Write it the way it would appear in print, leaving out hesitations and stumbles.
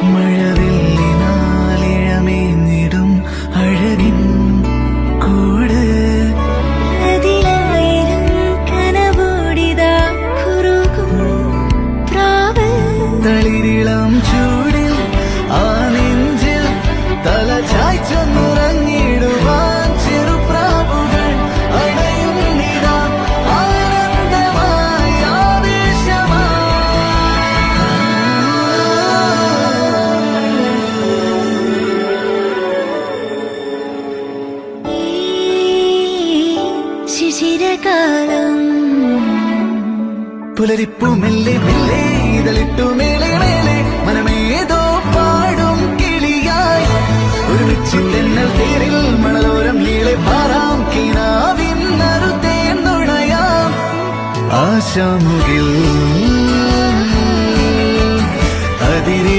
മഴവില്ലിനാലിഴമേഞ്ഞിടും അഴകിൻ കൂട് അതിലായിരം കനവോടിതാ കുറുകും പ്രാവ് തളിരിളം ചൂടിൽ ആ നെഞ്ചിൽ തല ചായ്ച്ചൊന്നുറങ്ങിടുവാൻ ചെറുപ്രാവുകൾ അടയുന്നിതാ ആനന്ദമായി ഈ ശിശിരകാലം പുലരിപ്പു മെല്ലെ മെല്ലെ ഇതളിട്ടു മേലെ മേലെ മനമേതോ പാടും കിളിയായി ഒരുമിച്ചില്ലെന്നൽ തേരിൽ മണലോരം നീളെ പാറാം കിനാവിൻ നറുതേ നുണയാം ആശാമുകിൽ അതിരെ